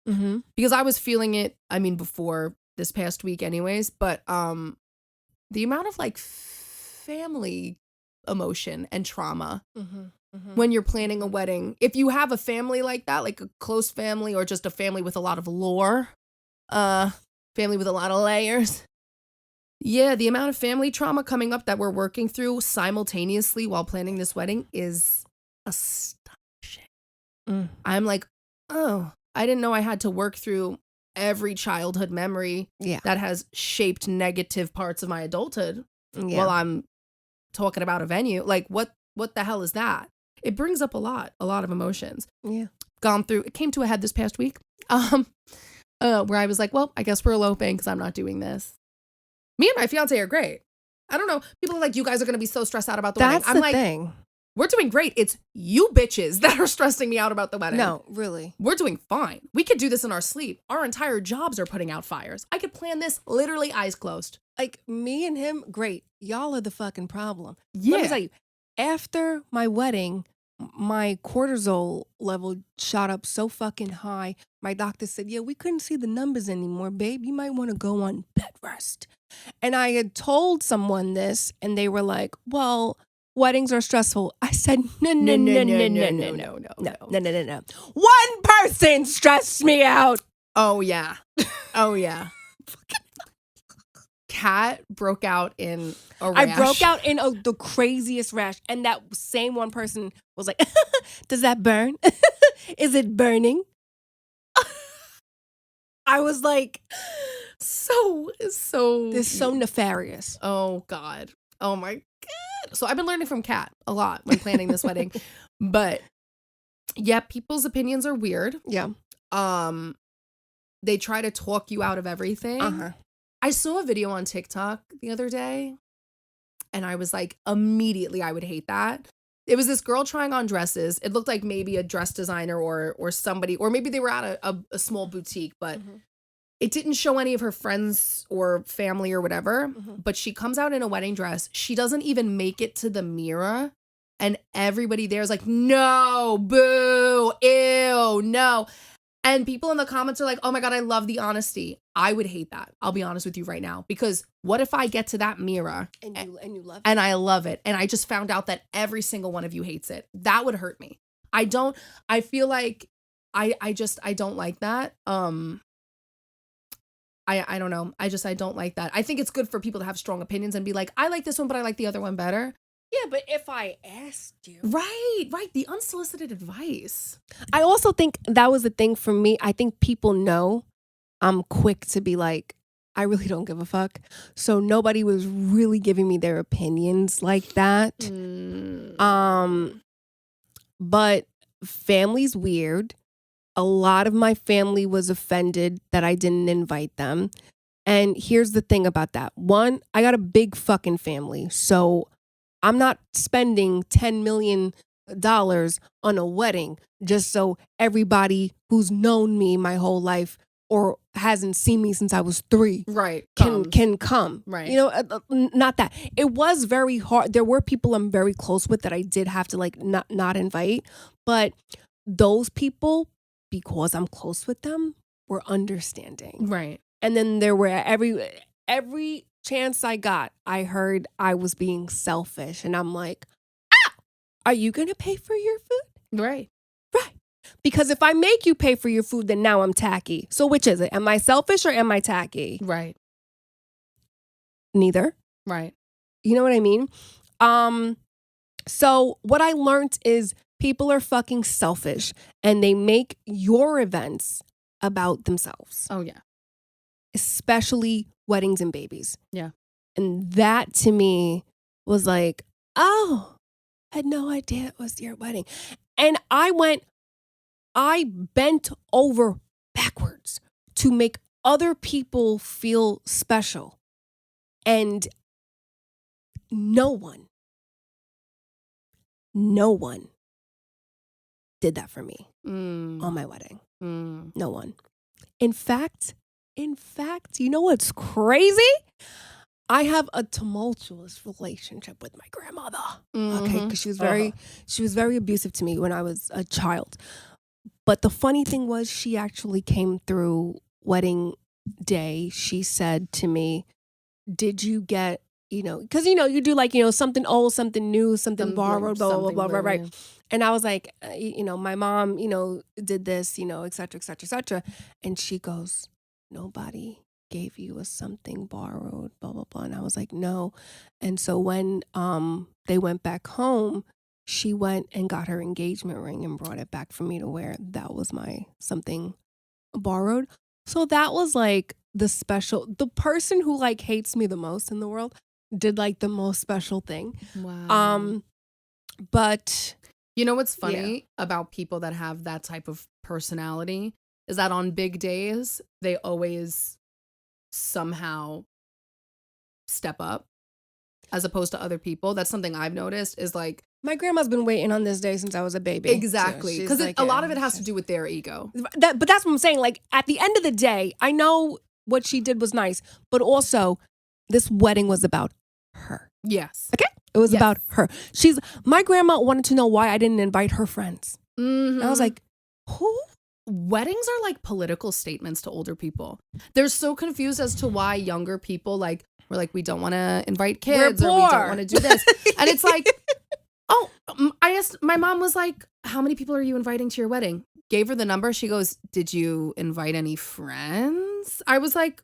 because I was feeling it, before this past week anyways, but the amount of like family emotion and trauma when you're planning a wedding. If you have a family like that, like a close family or just a family with a lot of lore, family with a lot of layers. Yeah, the amount of family trauma coming up that we're working through simultaneously while planning this wedding is astonishing. I'm like, oh, I didn't know I had to work through every childhood memory that has shaped negative parts of my adulthood while I'm talking about a venue. Like, what the hell is that? It brings up a lot of emotions. Yeah. Gone through, it came to a head this past week, where I was like, well, I guess we're eloping because I'm not doing this. Me and my fiance are great. I don't know. People are like, you guys are going to be so stressed out about the wedding. I'm the like, thing. We're doing great. It's you bitches that are stressing me out about the wedding. No, really. We're doing fine. We could do this in our sleep. Our entire jobs are putting out fires. I could plan this literally eyes closed. Like, me and him, great. Y'all are the fucking problem. Yeah. Let me tell you, after my wedding, my cortisol level shot up so fucking high. My doctor said, yeah, we couldn't see the numbers anymore, babe. You might want to go on bed rest. And I had told someone this, and they were like, well, weddings are stressful. I said, no. One person stressed me out. Oh, yeah. Oh, yeah. Kat broke out in a rash. I broke out in the craziest rash. And that same one person was like, does that burn? Is it burning? I was like, so. This is so nefarious. Oh, God. Oh, my God. So I've been learning from Kat a lot when planning this wedding. But, yeah, people's opinions are weird. Yeah. They try to talk you out of everything. Uh-huh. I saw a video on TikTok the other day, and I was like, immediately I would hate that. It was this girl trying on dresses. It looked like maybe a dress designer or somebody, or maybe they were at a small boutique, but it didn't show any of her friends or family or whatever. But she comes out in a wedding dress. She doesn't even make it to the mirror, and everybody there is like, no, boo, ew, no. And people in the comments are like, oh my God, I love the honesty. I would hate that. I'll be honest with you right now. Because what if I get to that mirror and you love it? And I love it. And I just found out that every single one of you hates it. That would hurt me. I feel like I don't like that. I don't know. I don't like that. I think it's good for people to have strong opinions and be like, I like this one, but I like the other one better. Yeah, but if I asked you. Right. The unsolicited advice. I also think that was the thing for me. I think people know I'm quick to be like, I really don't give a fuck. So nobody was really giving me their opinions like that. But family's weird. A lot of my family was offended that I didn't invite them. And here's the thing about that. One, I got a big fucking family. So I'm not spending $10 million on a wedding just so everybody who's known me my whole life or hasn't seen me since I was 3 can come. Right. You know, not that. It was very hard. There were people I'm very close with that I did have to like not invite. But those people, because I'm close with them, were understanding. Right. And then there were every chance I got, I heard I was being selfish. And I'm like, are you going to pay for your food? Right. Right. Because if I make you pay for your food, then now I'm tacky. So which is it? Am I selfish or am I tacky? Right. Neither. Right. You know what I mean? So what I learned is people are fucking selfish and they make your events about themselves. Oh, yeah. Especially weddings and babies. Yeah. And that to me was like, oh, I had no idea it was your wedding. And I bent over backwards to make other people feel special. And no one did that for me on my wedding. No one. In fact, you know what's crazy? I have a tumultuous relationship with my grandmother. Okay, because she was very abusive to me when I was a child. But the funny thing was, she actually came through wedding day. She said to me, "Did you get, because you do like something old, something new, something borrowed, blah blah blah blah, right?" And I was like, my mom, did this, et cetera, et cetera, et cetera. And she goes, nobody gave you a something borrowed, blah, blah, blah. And I was like, no. And so when they went back home, she went and got her engagement ring and brought it back for me to wear. That was my something borrowed. So that was like the person who like hates me the most in the world did like the most special thing. Wow. But You know what's funny about people that have that type of personality is that on big days, they always somehow step up as opposed to other people. That's something I've noticed is like, my grandma's been waiting on this day since I was a baby. exactly. So Because like, a lot of it has to do with their ego. But that's what I'm saying. Like at the end of the day, I know what she did was nice, but also this wedding was about her. Yes. Okay? It was about her. My grandma wanted to know why I didn't invite her friends. Mm-hmm. I was like, who? Weddings are like political statements to older people. They're so confused as to why younger people like, we're like, we don't want to invite kids or we don't want to do this. And it's like, oh, I asked, my mom was like, how many people are you inviting to your wedding? Gave her the number. She goes, did you invite any friends? I was like,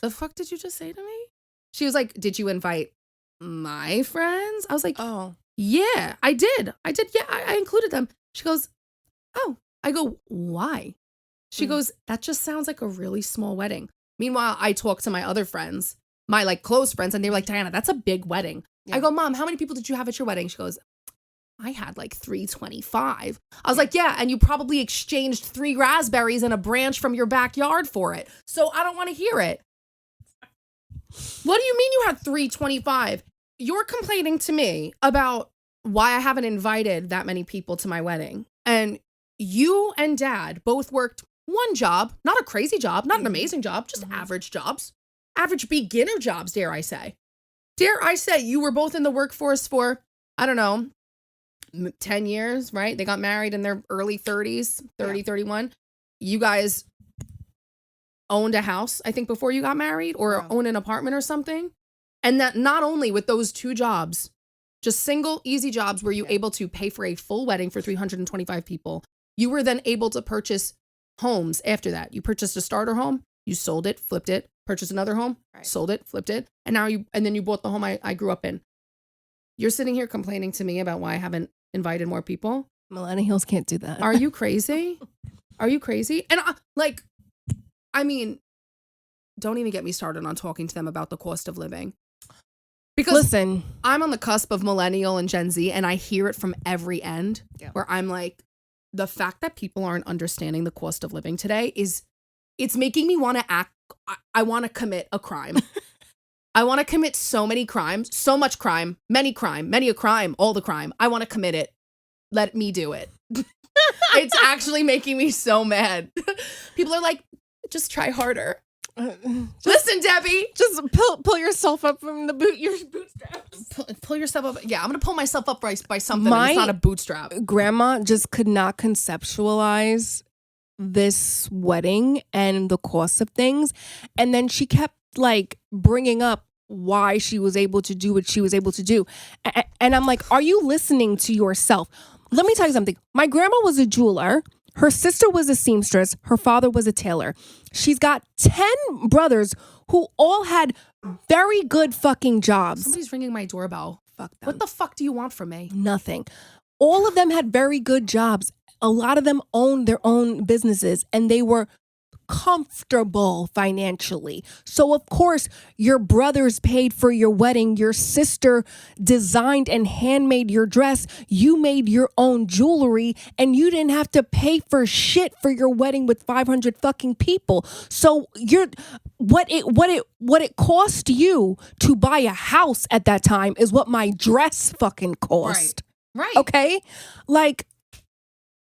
the fuck did you just say to me? She was like, did you invite my friends? I was like, oh, yeah, I did. Yeah, I included them. She goes, oh. I go, why? She goes, that just sounds like a really small wedding. Meanwhile, I talk to my other friends, my like close friends, and they were like, Diana, that's a big wedding. Yeah. I go, Mom, how many people did you have at your wedding? She goes, I had like 325. I was like, yeah, and you probably exchanged 3 raspberries and a branch from your backyard for it. So I don't want to hear it. What do you mean you had 325? You're complaining to me about why I haven't invited that many people to my wedding. And you and Dad both worked one job, not a crazy job, not an amazing job, just average jobs, average beginner jobs, dare I say. Dare I say you were both in the workforce for, I don't know, 10 years, right? They got married in their early 30s, 30, 31. You guys owned a house, I think, before you got married or owned an apartment or something. And that not only with those 2 jobs, just single, easy jobs, were you able to pay for a full wedding for 325 people. You were then able to purchase homes after that. You purchased a starter home, you sold it, flipped it, purchased another home, sold it, flipped it, and then you bought the home I grew up in. You're sitting here complaining to me about why I haven't invited more people? Millennials can't do that. Are you crazy? Are you crazy? And I mean, don't even get me started on talking to them about the cost of living. Because listen, I'm on the cusp of millennial and Gen Z, and I hear it from every end where I'm like, the fact that people aren't understanding the cost of living today it's making me want to act. I want to commit a crime. I want to commit so many crimes, so much crime, many a crime, all the crime. I want to commit it. Let me do it. It's actually making me so mad. People are like, just try harder. Listen, Debbie. Just pull yourself up from your bootstraps. Pull yourself up. Yeah, I'm going to pull myself up by something. It's not a bootstrap. Grandma just could not conceptualize this wedding and the cost of things. And then she kept like bringing up why she was able to do what she was able to do. And I'm like, are you listening to yourself? Let me tell you something. My grandma was a jeweler. Her sister was a seamstress. Her father was a tailor. She's got 10 brothers who all had very good fucking jobs. Somebody's ringing my doorbell. Fuck them. What the fuck do you want from me? Nothing. All of them had very good jobs. A lot of them owned their own businesses and they were comfortable financially. So of course, your brothers paid for your wedding. Your sister designed and handmade your dress. You made your own jewelry and you didn't have to pay for shit for your wedding with 500 fucking people. So what it cost you to buy a house at that time is what my dress fucking cost. Right. Okay? Like,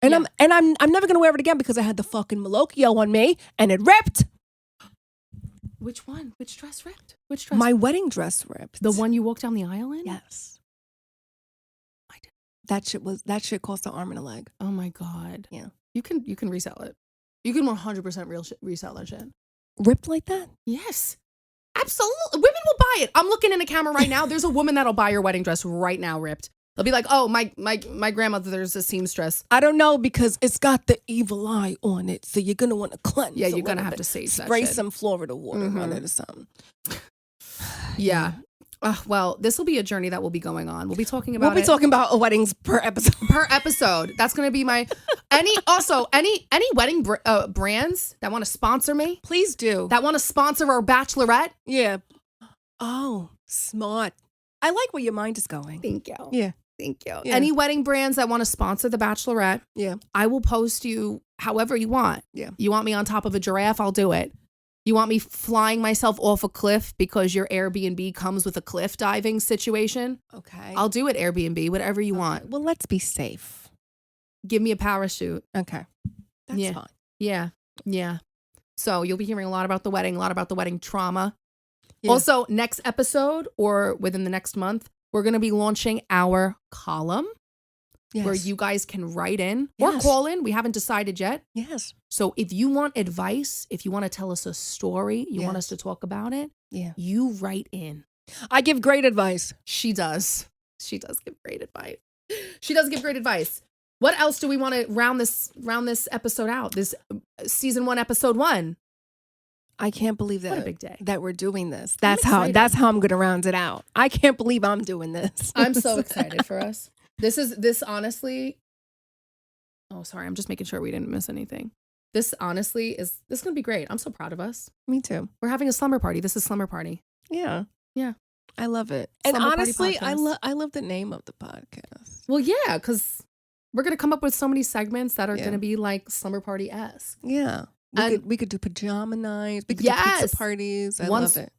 and I'm never gonna wear it again because I had the fucking Malocchio on me and it ripped. Which one? Which dress ripped? Which dress? My wedding dress ripped. The one you walked down the aisle in? Yes. I did. That shit cost an arm and a leg. Oh my God. Yeah. You can resell it. You can 100% resell that shit. Ripped like that? Yes. Absolutely. Women will buy it. I'm looking in the camera right now. There's a woman that'll buy your wedding dress right now ripped. They'll be like, oh, my grandmother, there's a seamstress. I don't know because it's got the evil eye on it. So you're going to want to cleanse. Yeah, you're going to have to save that Spray shit. some Florida water on it or something. Yeah. Well, this will be a journey that will be going on. We'll be talking about We'll be talking about weddings per episode. per episode. That's going to be my any wedding brands that want to sponsor me, Please do. that want to sponsor our bachelorette. Yeah. Oh, smart. I like where your mind is going. Thank you. Yeah. Thank you. Yeah. Any wedding brands that want to sponsor the bachelorette, Yeah. I will post you however you want. Yeah. You want me on top of a giraffe, I'll do it. You want me flying myself off a cliff because your Airbnb comes with a cliff diving situation? Okay. I'll do it, Airbnb, whatever you want. Well, let's be safe. Give me a parachute. Okay. That's Yeah. fine. Yeah. Yeah. So you'll be hearing a lot about the wedding, a lot about the wedding trauma. Yeah. Also, next episode or within the next month, we're going to be launching our column Yes. where you guys can write in or Yes. call in. We haven't decided yet. Yes. So if you want advice, if you want to tell us a story, you want Yes. us to talk about it, Yeah. you write in. I give great advice. She does. She does give great advice. She does give great advice. What else do we want to round this episode out? This season 1, episode 1. I can't believe What a that big day. that we're doing this. I'm That's how excited. I'm going to round it out. I can't believe I'm doing this. I'm so excited for us. This honestly. Oh, sorry. I'm just making sure we didn't miss anything. This honestly is going to be great. I'm so proud of us. Me too. We're having a slumber party. This is Slumber Party. Yeah. Yeah. I love it. And Slumber Party honestly, podcast. I love the name of the podcast. Well, yeah, because we're going to come up with so many segments that are Yeah. going to be like Slumber Party-esque. Yeah. We could do pajama nights. We could do Yes. pizza parties. I Once- love it.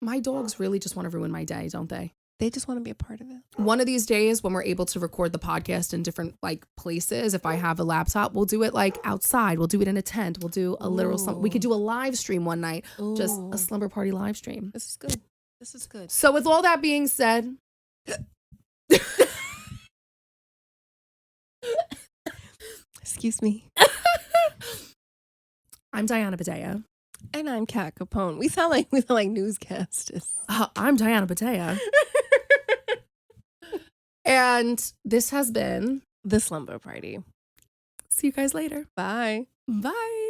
My dogs really just want to ruin my day, don't they? They just want to be a part of it. One of these days when we're able to record the podcast in different like places, if I have a laptop, we'll do it like outside. We'll do it in a tent. We'll do a literal we could do a live stream one night, just Ooh. a Slumber Party live stream. This is good. This is good. So with all that being said, Excuse me. I'm Diana Bidea. And I'm Kat Capone. We sound like newscasters. I'm Diana Bidea. And this has been The Slumber Party. See you guys later. Bye. Bye.